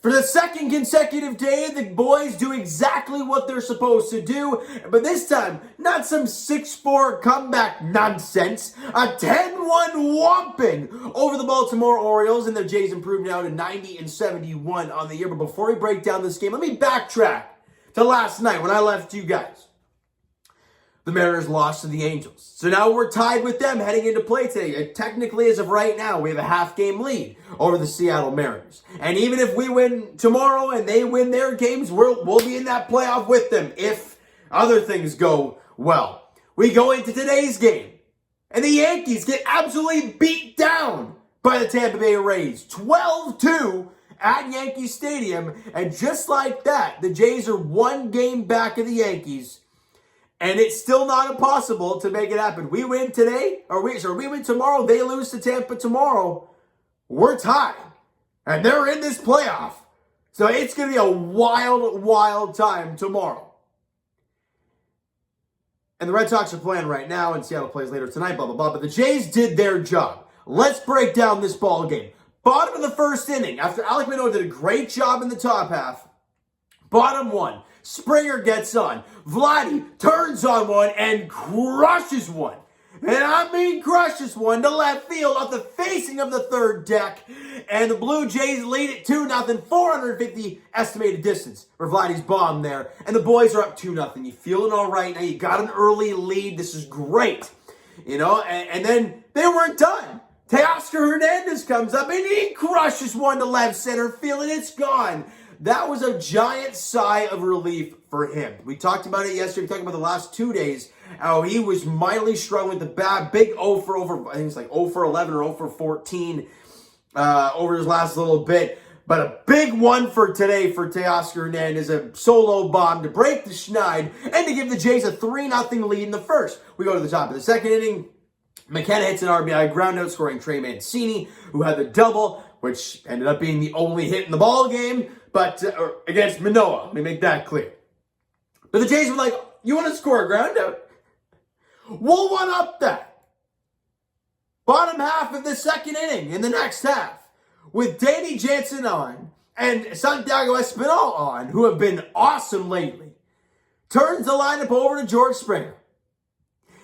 For the second consecutive day, the boys do exactly what they're supposed to do, but this time, not some 6-4 comeback nonsense. A 10-1 whomping over the Baltimore Orioles, and the Jays improved now to 90-71 on the year. But before we break down this game, let me backtrack to last night when I left you guys. The Mariners lost to the Angels. So now we're tied with them heading into play today. Technically, as of right now, we have a half-game lead over the Seattle Mariners. And even if we win tomorrow and they win their games, we'll be in that playoff with them if other things go well. We go into today's game, and the Yankees get absolutely beat down by the Tampa Bay Rays. 12-2 at Yankee Stadium. And just like that, the Jays are one game back of the Yankees. And it's still not impossible to make it happen. We win today, we win tomorrow, they lose to Tampa tomorrow. We're tied. And they're in this playoff. So it's going to be a wild, wild time tomorrow. And the Red Sox are playing right now, and Seattle plays later tonight, blah, blah, blah. But the Jays did their job. Let's break down this ball game. Bottom of the first inning, after Alek Manoah did a great job in the top half, bottom one. Springer gets on. Vladdy turns on one and crushes one. And I mean crushes one to left field off the facing of the third deck. And the Blue Jays lead it 2-0, 450 estimated distance for Vladdy's bomb there. And the boys are up 2-0. You feeling all right now? You got an early lead. This is great. You know, and then they weren't done. Teoscar Hernandez comes up and he crushes one to left center field and it's gone. That was a giant sigh of relief for him. We talked about it yesterday. We talked about the last 2 days, how he was mightily struggling with the bat. Big 0 for over, I think it's like 0 for 11 or 0 for 14 over his last little bit. But a big one for today for Teoscar Hernandez, a solo bomb to break the schneid and to give the Jays a 3-0 lead in the first. We go to the top of the second inning. McKenna hits an RBI ground out, scoring Trey Mancini, who had the double, which ended up being the only hit in the ball game. But against Manoah, let me make that clear. But the Jays were like, you want to score a ground out? We'll one-up that. Bottom half of the second inning in the next half, with Danny Jansen on and Santiago Espinal on, who have been awesome lately, turns the lineup over to George Springer.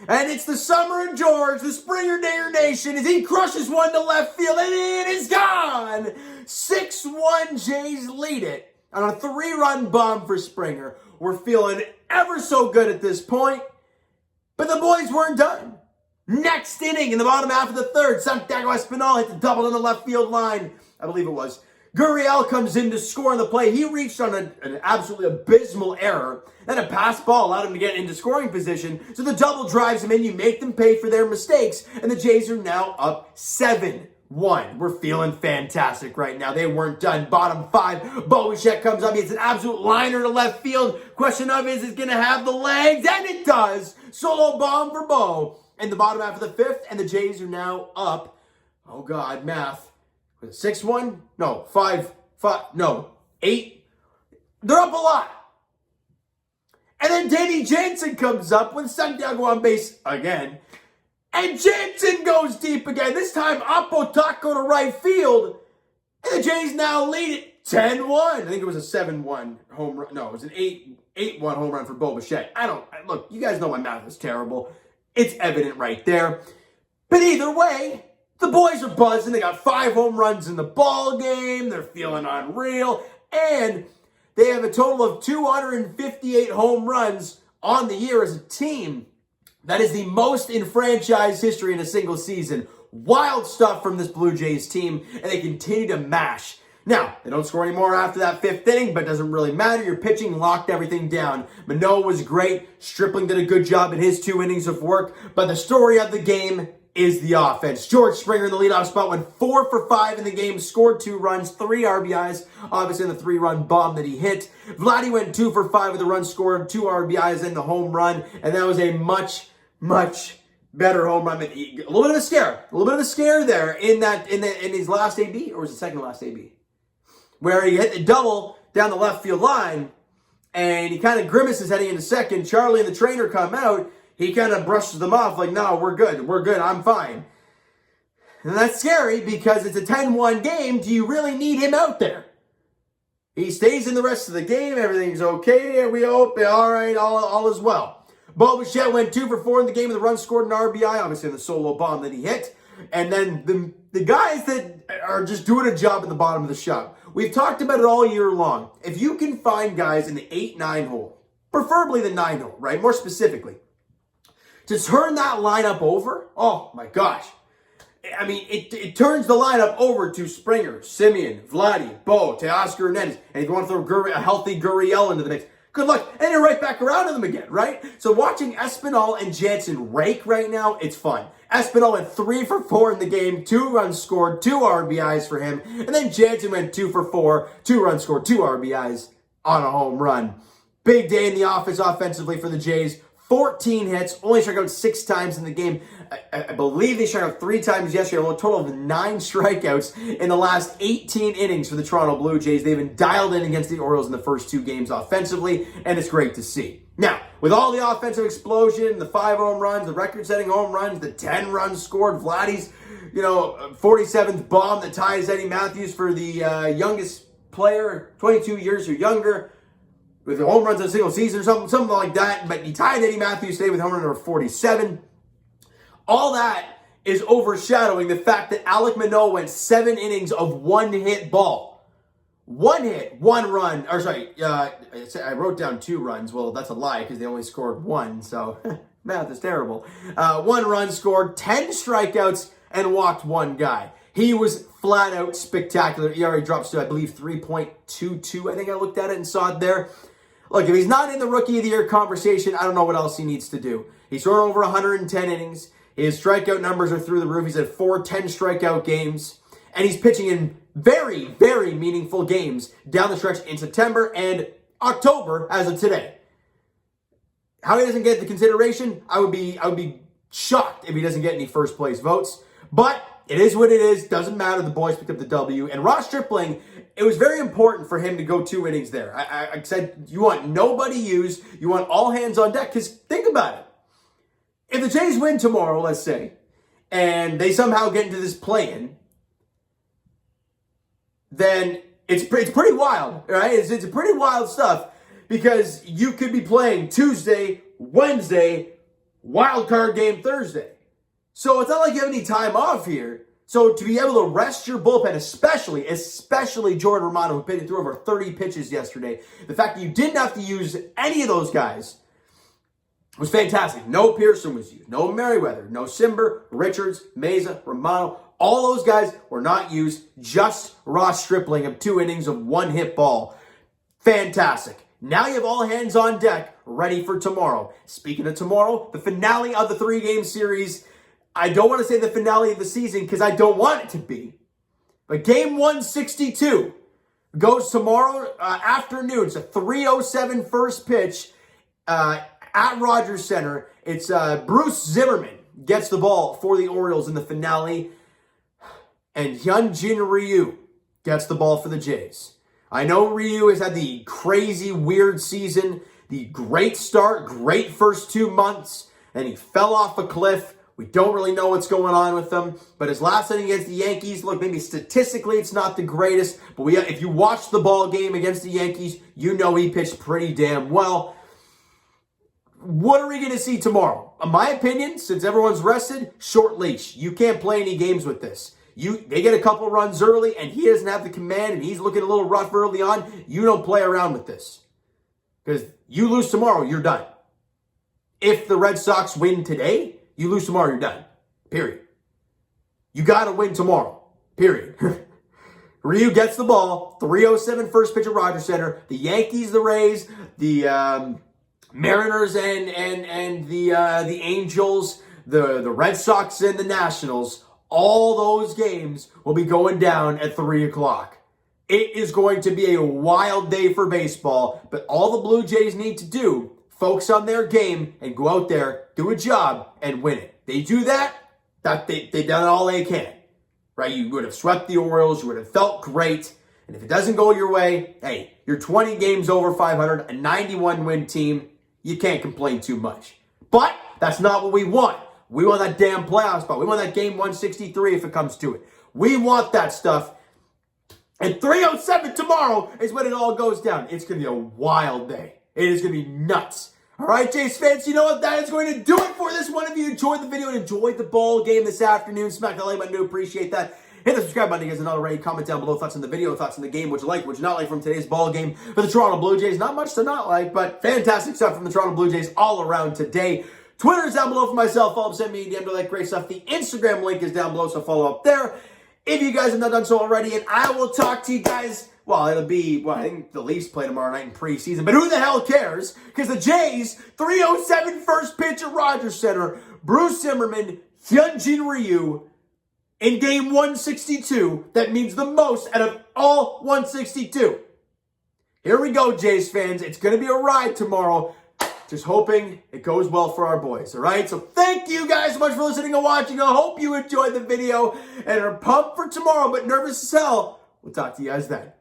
And it's the summer of George, the Springer Dayer Nation, as he crushes one to left field, and it is gone! 6-1 Jays lead it on a 3-run bomb for Springer. We're feeling ever so good at this point, but the boys weren't done. Next inning, in the bottom half of the third, Santiago Espinal hit the double on the left field line. I believe it was. Gurriel comes in to score on the play. He reached on an absolutely abysmal error. Then a pass ball allowed him to get into scoring position. So the double drives him in. You make them pay for their mistakes. And the Jays are now up 7-1. We're feeling fantastic right now. They weren't done. Bottom 5. Bo Bichette comes up. He hits an absolute liner to left field. Question of is it going to have the legs? And it does. Solo bomb for Bo. In the bottom half of the 5th. And the Jays are now up. Oh, God, math. 6-1? No, 5, no, 8. They're up a lot. And then Danny Jansen comes up with Santiago on base again. And Jansen goes deep again. This time, Oppo Taco to right field. And the Jays now lead it 10-1. I think it was a 7-1 home run. No, it was an 8-1 home run for Bo Bichette. Look, you guys know my math is terrible. It's evident right there. But either way, the boys are buzzing. They got 5 home runs in the ball game. They're feeling unreal. And they have a total of 258 home runs on the year as a team. That is the most in franchise history in a single season. Wild stuff from this Blue Jays team. And they continue to mash. Now, they don't score anymore after that 5th inning, but it doesn't really matter. Your pitching locked everything down. Manoah was great. Stripling did a good job in his 2 innings of work. But the story of the game is the offense. George Springer in the leadoff spot went 4 for 5 in the game, scored 2 runs, 3 RBIs, obviously in the 3-run bomb that he hit. Vladdy went 2 for 5 with the run scored, 2 RBIs and the home run, and that was a much, much better home run. A little bit of a scare there in his last AB, or was it second last AB, where he hit the double down the left field line, and he kind of grimaces heading into second. Charlie and the trainer come out. He kind of brushes them off like, no, we're good, I'm fine. And that's scary because it's a 10-1 game. Do you really need him out there? He stays in the rest of the game. Everything's okay. We hope. All right, all is well. Bo Bichette went 2 for 4 in the game with a run scored, an RBI, obviously in the solo bomb that he hit. And then the guys that are just doing a job at the bottom of the shop. We've talked about it all year long. If you can find guys in the 8-9 hole, preferably the 9 hole, right? More specifically, to turn that lineup over, oh my gosh. I mean, it turns the lineup over to Springer, Simeon, Vladdy, Bo, Teoscar Hernandez. And if you want to throw a healthy Gurriel into the mix, good luck. And you're right back around to them again, right? So watching Espinal and Jansen rake right now, it's fun. Espinal went 3 for 4 in the game, 2 runs scored, 2 RBIs for him. And then Jansen went 2 for 4, 2 runs scored, 2 RBIs on a home run. Big day in the office offensively for the Jays. 14 hits, only struck out 6 times in the game. I believe they struck out 3 times yesterday, a total of 9 strikeouts in the last 18 innings for the Toronto Blue Jays. They've been dialed in against the Orioles in the first 2 games offensively, and it's great to see. Now, with all the offensive explosion, the 5 home runs, the record-setting home runs, the 10 runs scored, Vladdy's, 47th bomb that ties Eddie Matthews for the youngest player, 22 years or younger, with home runs in a single season or something like that. But he tied Eddie Matthews today with home run number 47. All that is overshadowing the fact that Alek Manoah went 7 innings of 1-hit ball. 1 hit, 1 run. I wrote down 2 runs. Well, that's a lie because they only scored 1. So math is terrible. 1 run scored, 10 strikeouts, and walked 1 guy. He was flat out spectacular. ERA drops to, I believe, 3.22. I think I looked at it and saw it there. Look, if he's not in the Rookie of the Year conversation, I don't know what else he needs to do. He's thrown over 110 innings. His strikeout numbers are through the roof. He's had 4 10-strikeout games. And he's pitching in very, very meaningful games down the stretch in September and October as of today. How he doesn't get the consideration, I would be shocked if he doesn't get any first place votes. But it is what it is. Doesn't matter. The boys picked up the W. And Ross Stripling, it was very important for him to go 2 innings there. I said, you want nobody used. You want all hands on deck. Because think about it. If the Jays win tomorrow, let's say, and they somehow get into this play-in, then it's pretty wild, right? It's pretty wild stuff because you could be playing Tuesday, Wednesday, wild card game Thursday. So it's not like you have any time off here. So to be able to rest your bullpen, especially Jordan Romano, who threw over 30 pitches yesterday, the fact that you didn't have to use any of those guys was fantastic. No Pearson was used. No Merriweather. No Simber, Richards, Meza, Romano. All those guys were not used. Just Ross Stripling of 2 innings of 1-hit ball. Fantastic. Now you have all hands on deck, ready for tomorrow. Speaking of tomorrow, the finale of the 3-game series. I don't want to say the finale of the season because I don't want it to be. But game 162 goes tomorrow afternoon. It's a 3:07 first pitch at Rogers Center. It's Bruce Zimmerman gets the ball for the Orioles in the finale. And Hyunjin Ryu gets the ball for the Jays. I know Ryu has had the crazy, weird season, the great start, great first 2 months, and he fell off a cliff. We don't really know what's going on with him. But his last inning against the Yankees, look, maybe statistically it's not the greatest. But if you watch the ball game against the Yankees, you know he pitched pretty damn well. What are we going to see tomorrow? In my opinion, since everyone's rested, short leash. You can't play any games with this. They get a couple runs early, and he doesn't have the command, and he's looking a little rough early on. You don't play around with this. Because you lose tomorrow, you're done. If the Red Sox win today, you lose tomorrow, you're done. Period. You got to win tomorrow. Period. Ryu gets the ball. 3:07 first pitch at Rogers Center. The Yankees, the Rays, the Mariners, and the Angels, the Red Sox, and the Nationals. All those games will be going down at 3 o'clock. It is going to be a wild day for baseball, but all the Blue Jays need to do, focus on their game and go out there, do a job, and win it. They do that, they've done all they can. Right? You would have swept the Orioles, you would have felt great, and if it doesn't go your way, hey, you're 20 games over 500, a 91-win team, you can't complain too much. But that's not what we want. We want that damn playoff spot. We want that game 163 if it comes to it. We want that stuff. And 3:07 tomorrow is when it all goes down. It's going to be a wild day. It is going to be nuts. All right, Jays fans, you know what? That is going to do it for this one. If you enjoyed the video and enjoyed the ball game this afternoon, smack the like button. I do appreciate that. Hit the subscribe button if you guys are not already. Comment down below thoughts on the video, thoughts on the game, what you like, what you not like from today's ball game for the Toronto Blue Jays. Not much to not like, but fantastic stuff from the Toronto Blue Jays all around today. Twitter is down below for myself. Follow up, send me a DM to like great stuff. The Instagram link is down below, so follow up there if you guys have not done so already. And I will talk to you guys. Well, it'll be, I think the Leafs play tomorrow night in preseason, but who the hell cares? Because the Jays, 3:07 first pitch at Rogers Center, Bruce Zimmerman, Hyunjin Ryu, in game 162, that means the most out of all 162. Here we go, Jays fans. It's going to be a ride tomorrow. Just hoping it goes well for our boys, all right? So thank you guys so much for listening and watching. I hope you enjoyed the video and are pumped for tomorrow, but nervous as hell. We'll talk to you guys then.